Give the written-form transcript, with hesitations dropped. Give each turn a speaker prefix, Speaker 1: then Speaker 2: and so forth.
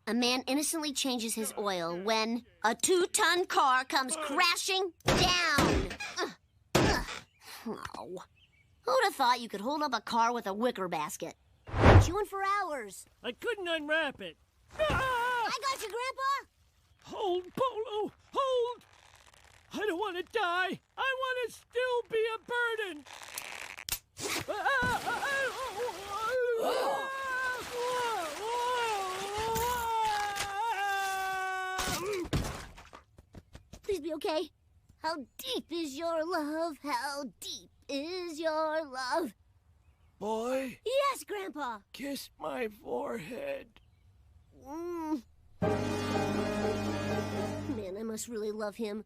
Speaker 1: A man innocently changes his oil when a 2-ton car comes crashing down. Oh. Who'd have thought you could hold up a car with a wicker basket? Chewing for hours.
Speaker 2: I couldn't unwrap it.
Speaker 1: I got you, Grandpa.
Speaker 2: Hold, Polo, hold! I don't want to die. I want to still be a burden.
Speaker 1: Please be okay. How deep is your love? How deep is your love?
Speaker 3: Boy,
Speaker 1: Yes, Grandpa.
Speaker 3: kiss my forehead.
Speaker 1: Man, I must really love him.